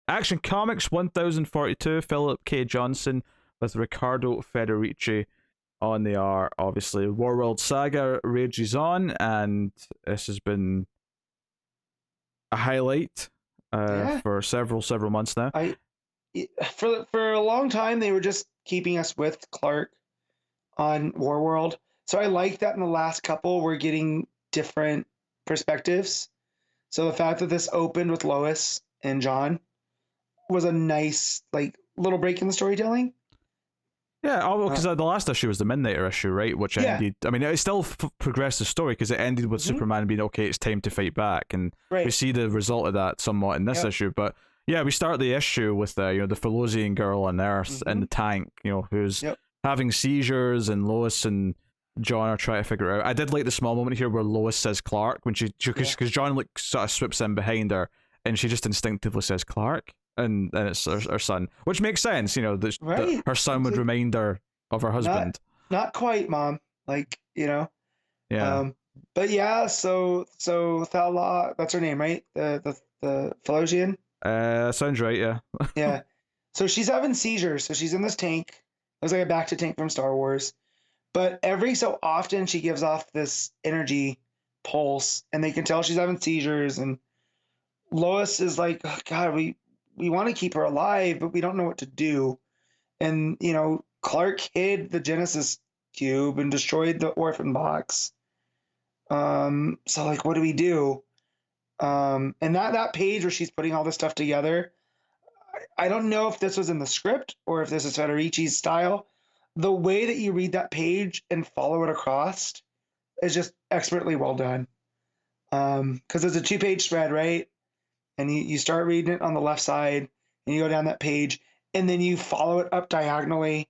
Action Comics 1042, Philip K. Johnson with Riccardo Federici on the art. Obviously, Warworld Saga rages on, and this has been a highlight Yeah, for several months now. for a long time they were just keeping us with Clark on Warworld. So I like that in the last couple we're getting different perspectives. So the fact that this opened with Lois and John was a nice like little break in the storytelling. Yeah, because the last issue was the Midnighter issue, right? Which Yeah. ended. I mean, it still progressed the story because it ended with Mhm. Superman being okay. It's time to fight back, and we Right. see the result of that somewhat in this Yep. issue. But yeah, we start the issue with the Felosian girl on Earth in the tank, who's Yep. having seizures, and Lois and John are trying to figure it out. I did like the small moment here where Lois says Clark when because John like sort of sweeps in behind her, and she just instinctively says Clark, and it's her son, which makes sense. That Right. her son would It's like, remind her of her husband. not quite, Mom. Like, Yeah. But yeah, so Thala, that's her name, right? The Felosian. Sounds right. Yeah. Yeah. So she's having seizures. So she's in this tank. Looks like a back to tank from Star Wars. But every so often she gives off this energy pulse, and they can tell she's having seizures. And Lois is like, oh, God, we want to keep her alive, but we don't know what to do. And Clark hid the Genesis cube and destroyed the orphan box. So like, what do we do? And that page where she's putting all this stuff together, I don't know if this was in the script or if this is Federici's style. The way that you read that page and follow it across is just expertly well done. Because it's a 2-page spread, right? And you start reading it on the left side, and you go down that page, and then you follow it up diagonally,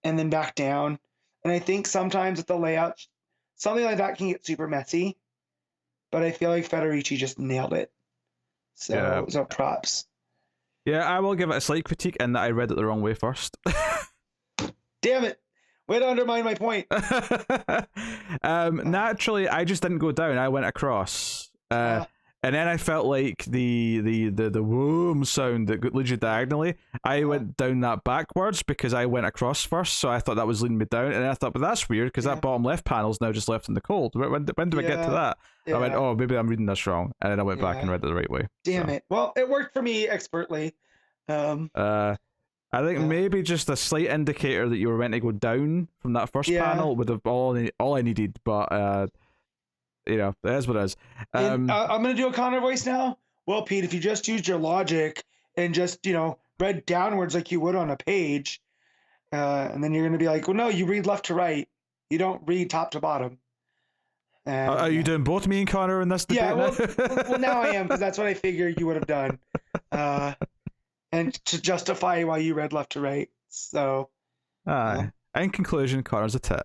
and then back down. And I think sometimes with the layout, something like that can get super messy. But I feel like Federici just nailed it. So props. Yeah, I will give it a slight critique in that I read it the wrong way first. Damn it! Way to undermine my point. Naturally, I just didn't go down. I went across. And then I felt like the womb sound that leads you diagonally. I went down that backwards because I went across first, so I thought that was leading me down. And I thought, but that's weird because that bottom left panel's now just left in the cold. When do I get to that? I went, oh, maybe I'm reading this wrong, and then I went back and read it the right way. Damn it! Well, it worked for me expertly. I think maybe just a slight indicator that you were meant to go down from that first panel would have all I needed, but it is what it is. I'm gonna do a Connor voice now. Well, Pete, if you just used your logic and just read downwards like you would on a page, and then you're gonna be like, well, no, you read left to right. You don't read top to bottom. Are you doing both me and Connor in this debate? Yeah, well, now I am because that's what I figured you would have done, and to justify why you read left to right. So, in conclusion, Connor's a tit.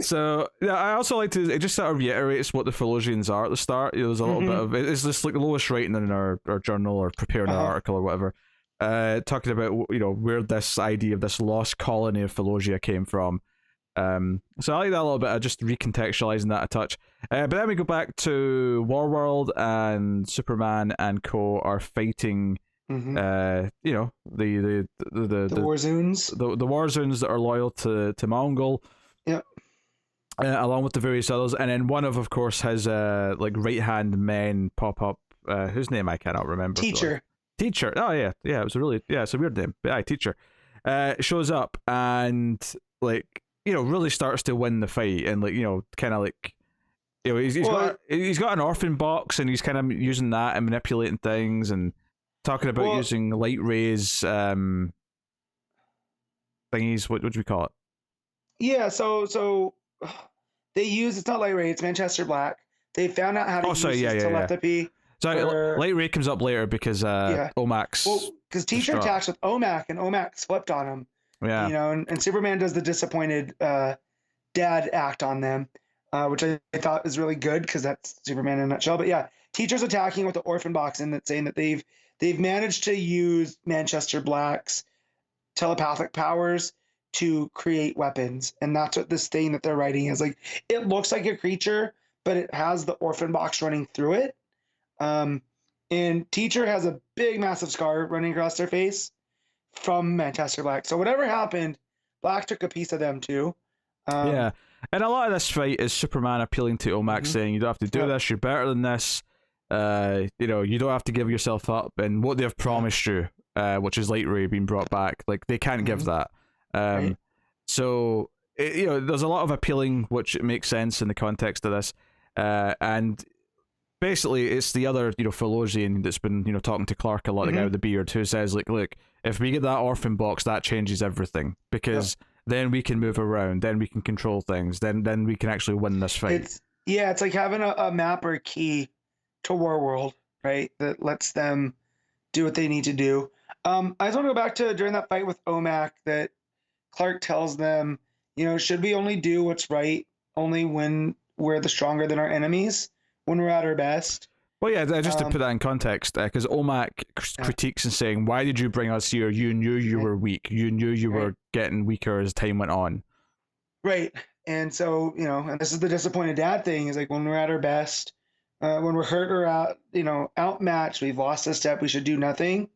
So yeah, I also like to. It just sort of reiterates what the Felosians are at the start. There's a little bit of it's just like Lois writing in our journal or preparing an article or whatever, talking about where this idea of this lost colony of Felosia came from. So I like that a little bit. Just recontextualizing that a touch. But then we go back to Warworld, and Superman and co are fighting. The Warzoons, the Warzoons that are loyal to Mongol. Yep. Along with the various others, and then one of course his like right hand men pop up. Whose name I cannot remember. Teacher. Teacher. Oh yeah. It was it's a weird name. But yeah, Teacher. Shows up and like really starts to win the fight, and like kind of like he's got an orphan box, and he's kind of using that and manipulating things and talking about using light rays thingies. What would we call it? Yeah, so they use, it's not light ray, it's Manchester Black. They found out how to use telepathy. So light ray comes up later because Omax. Well, because Teacher attacks with Omac, and Omac flipped on him. Yeah. And Superman does the disappointed dad act on them, which I thought is really good because that's Superman in a nutshell. But yeah, Teacher's attacking with the orphan box, and it's saying that they've managed to use Manchester Black's telepathic powers to create weapons, and that's what this thing that they're writing is. Like, it looks like a creature, but it has the orphan box running through it. And Teacher has a big, massive scar running across their face from Manchester Black. So whatever happened, Black took a piece of them too. Yeah, and a lot of this fight is Superman appealing to Omac, saying you don't have to do this. You're better than this. You know, you don't have to give yourself up. And what they've promised you, which is Light Ray being brought back, like they can't give that. Right. So you know, there's a lot of appealing, which makes sense in the context of this. And basically, it's the other, you know, Philosian that's been, you know, talking to Clark a lot, the guy with the beard, who says, like, look, if we get that orphan box, that changes everything, because then we can move around, then we can control things, then we can actually win this fight. It's like having a map or a key to Warworld, right? That lets them do what they need to do. I just want to go back to during that fight with OMAC that Clark tells them, you know, should we only do what's right only when we're the stronger than our enemies, when we're at our best? Well, yeah, just to put that in context, because OMAC critiques and saying, why did you bring us here? You knew you were weak. You knew you were getting weaker as time went on. Right. And so, you know, and this is the disappointed dad thing, is like when we're at our best, when we're hurt or out, you know, outmatched, we've lost a step, we should do nothing,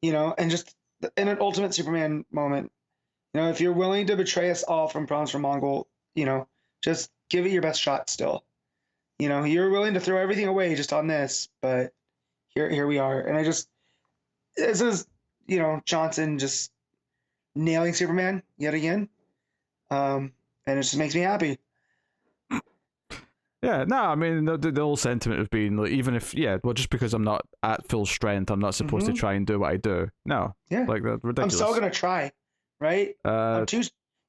you know, and just in an ultimate Superman moment, you know, if you're willing to betray us all from Promise from Mongol, you know, just give it your best shot still. You know, you're willing to throw everything away just on this, but here we are. And this is, you know, Johnson just nailing Superman yet again. And it just makes me happy. Yeah, no, I mean, the whole sentiment of being, like, even if, just because I'm not at full strength, I'm not supposed to try and do what I do. No. Yeah. Like, that's ridiculous. I'm still going to try, right? I'm too,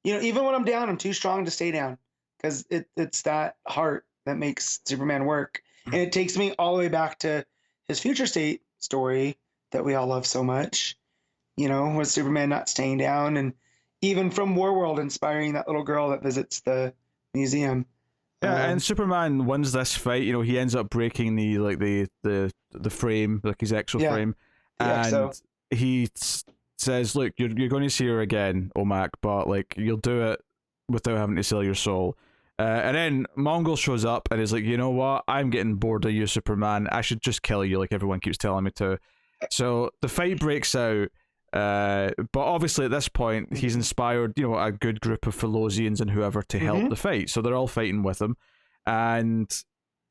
you know, even when I'm down, I'm too strong to stay down, because it's that heart that makes Superman work. And it takes me all the way back to his Future State story that we all love so much, you know, with Superman not staying down, and even from Warworld inspiring that little girl that visits the museum. Yeah, and Superman wins this fight. You know, he ends up breaking the frame, like his exo frame, and he says, "Look, you're going to see her again, Omac, but like you'll do it without having to sell your soul." And then Mongol shows up and is like, you know what? I'm getting bored of you, Superman. I should just kill you, like everyone keeps telling me to. So the fight breaks out. But obviously at this point, he's inspired, you know, a good group of Philosians and whoever to help the fight. So they're all fighting with him. And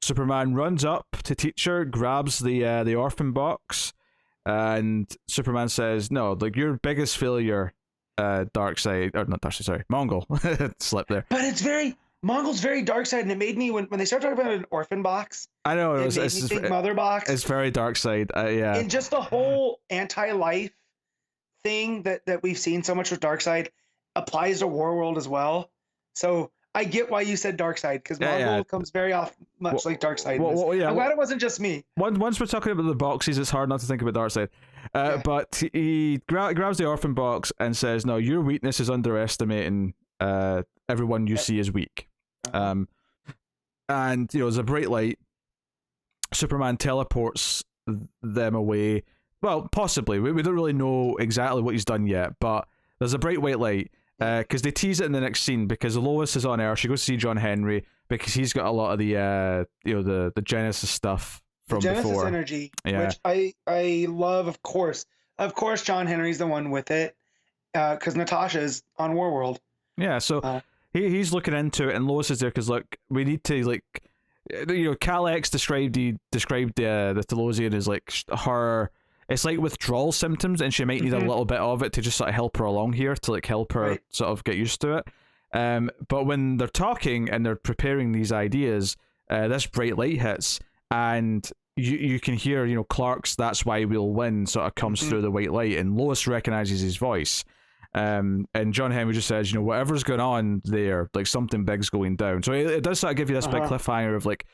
Superman runs up to Teacher, grabs the orphan box, and Superman says, no, like, your biggest failure, Darkseid, or not Darkseid, sorry, Mongol. Slipped there. But Mongol's very dark side, and it made me, when they start talking about an orphan box, I know, it made me think Mother Box. It's very Darkseid, yeah. And just the whole anti-life thing that we've seen so much with Darkseid applies to Warworld as well. So I get why you said Darkseid, because Mongol comes very off much like Darkseid. I'm glad it wasn't just me. Once we're talking about the boxes, it's hard not to think about Darkseid. But he grabs the orphan box and says, no, your weakness is underestimating everyone you see as weak. And, you know, there's a bright light. Superman teleports them away. Well, possibly. We don't really know exactly what he's done yet, but there's a bright white light, because they tease it in the next scene, because Lois is on Earth. She goes to see John Henry because he's got a lot of the you know, the Genesis stuff from Genesis before. Energy, which I love. Of course, John Henry's the one with it, because Natasha's on Warworld. Yeah, so he's looking into it, and Lois is there because, look, we need to, like, you know, Cal X described the Telosian as like her. It's like withdrawal symptoms, and she might need a little bit of it to just sort of help her along here, to like help her sort of get used to it. But when they're talking and they're preparing these ideas, this bright light hits, and you can hear, you know, Clark's "That's Why We'll Win" sort of comes through the white light, and Lois recognizes his voice. And John Henry just says, you know, whatever's going on there, like something big's going down. So it does sort of give you this big cliffhanger of like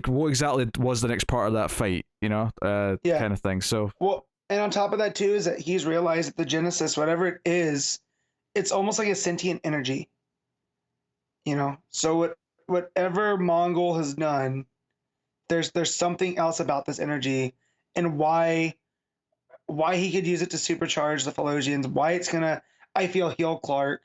what exactly was the next part of that fight, you know, kind of thing. So, well, and on top of that too is that he's realized that the Genesis, whatever it is, it's almost like a sentient energy, you know. So whatever Mongol has done, there's something else about this energy, and why he could use it to supercharge the Philosians, why it's gonna, I feel, heal Clark,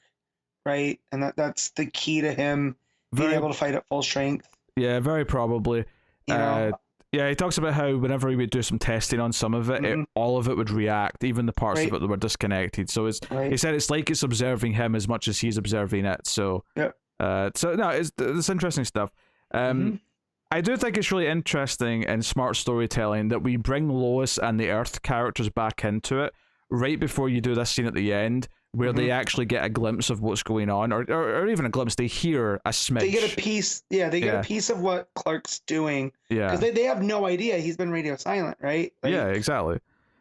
right? And that's the key to him being able to fight at full strength. Yeah, very probably. You know? Yeah, he talks about how whenever he would do some testing on some of it, all of it would react, even the parts of it that were disconnected. So he said it's like it's observing him as much as he's observing it. So, so no, it's interesting stuff. I do think it's really interesting and smart storytelling that we bring Lois and the Earth characters back into it right before you do this scene at the end, where they actually get a glimpse of what's going on, or even a glimpse. They hear a smidge. They get a piece. Yeah, they get a piece of what Clark's doing. Yeah, because they have no idea he's been radio silent, right? Like, yeah, exactly.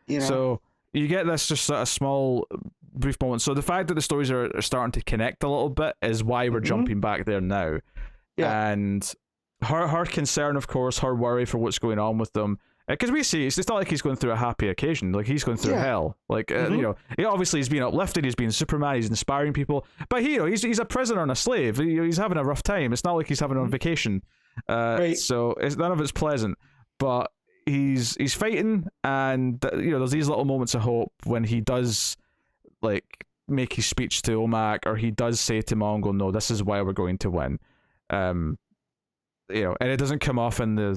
You know? So you get this just sort of small, brief moment. So the fact that the stories are starting to connect a little bit is why we're jumping back there now. Yeah, and her concern, of course, her worry for what's going on with them. Because we see, it's not like he's going through a happy occasion. Like, he's going through hell. Like, you know, obviously he's being uplifted, he's being Superman, he's inspiring people. But, he's a prisoner and a slave. He's having a rough time. It's not like he's having on vacation. So none of it's pleasant. But he's fighting, and, you know, there's these little moments of hope when he does, like, make his speech to Omak, or he does say to Mongo, no, this is why we're going to win. You know, and it doesn't come off in the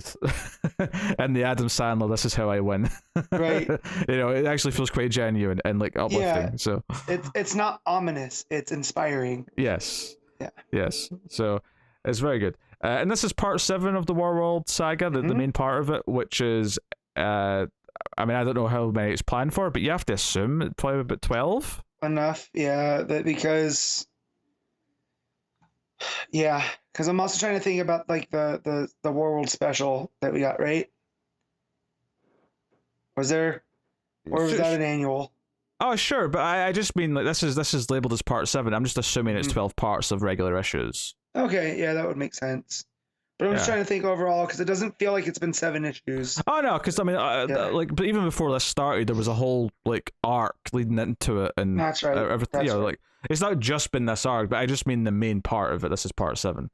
in the Adam Sandler, this is how I win. Right. You know, it actually feels quite genuine and like uplifting. Yeah. So it's not ominous, it's inspiring. Yes. Yeah. Yes. So it's very good. And this is part 7 of the Warworld saga, the main part of it, which is I mean, I don't know how many it's planned for, but you have to assume it's probably about 12. Enough, yeah, because I'm also trying to think about like the Warworld special that we got, right? Was there, or was that an annual? Oh, sure, but I just mean like this is labeled as part 7. I'm just assuming it's 12 parts of regular issues. Okay, yeah, that would make sense. But I'm just trying to think overall, because it doesn't feel like it's been 7 issues. Oh no, because I mean, like, but even before this started, there was a whole like arc leading into it, and that's right. Everything, that's right. Like, it's not just been this arc, but I just mean the main part of it. This is part 7.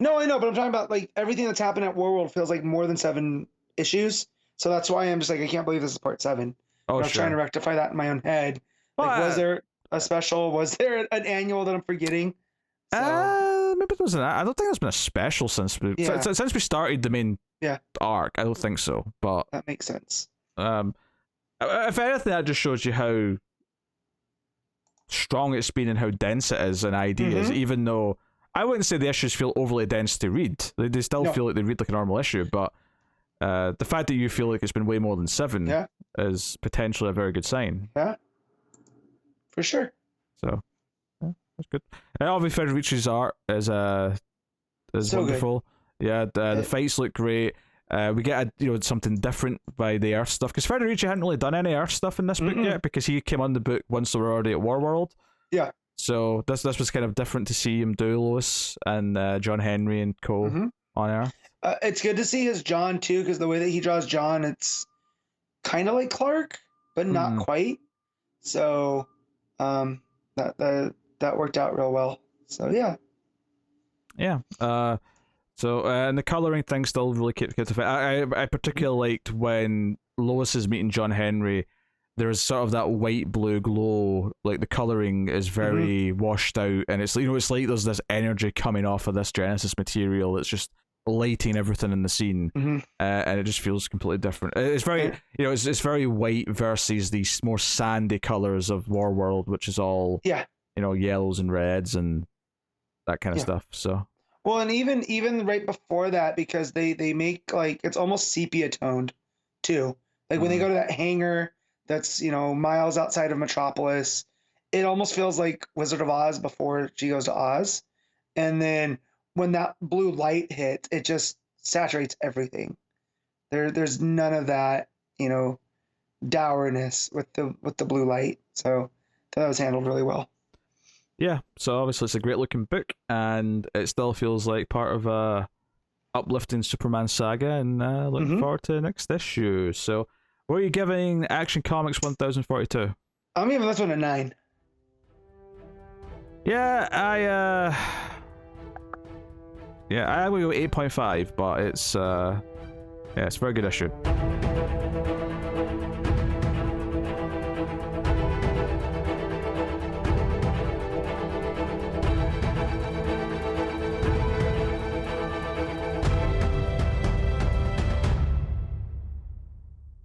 No, I know, but I'm talking about like everything that's happened at Warworld feels like more than 7 issues. So that's why I'm just like, I can't believe this is part 7. I was trying to rectify that in my own head. Like, was there a special? Was there an annual that I'm forgetting? Maybe there was an. I don't think there's been a special since we started the main arc. I don't think so, but that makes sense. If anything, that just shows you how strong it's been and how dense it is in ideas. Even though I wouldn't say the issues feel overly dense to read, they still feel like they read like a normal issue. But the fact that you feel like it's been way more than 7 is potentially a very good sign. Yeah, for sure. So. That's good. And obviously Federici's art is so wonderful. Good. Yeah, the fights look great. We get something different by the Earth stuff, because Federici hadn't really done any Earth stuff in this book yet, because he came on the book once they were already at Warworld. Yeah. So this was kind of different to see him do Lois and John Henry and co on Earth. It's good to see his John too, because the way that he draws John, it's kind of like Clark, but not quite. So that worked out real well. So yeah. So and the coloring thing still really kept the fit. I particularly liked when Lois is meeting John Henry. There's sort of that white blue glow, like the coloring is very washed out, and it's it's like there's this energy coming off of this Genesis material that's just lighting everything in the scene, and it just feels completely different. It's very it's very white versus these more sandy colors of Warworld, which is all yellows and reds and that kind of stuff. So well, and even right before that, because they make like it's almost sepia toned too. Like when they go to that hangar that's miles outside of Metropolis, it almost feels like Wizard of Oz before she goes to Oz. And then when that blue light hits, it just saturates everything. There's none of that dourness with the blue light. So that was handled really well. Yeah, so obviously it's a great looking book, and it still feels like part of a uplifting Superman saga, and looking forward to the next issue. So what are you giving Action Comics 1042? I'm giving this one a 9. Yeah, I would go 8.5, but it's a very good issue.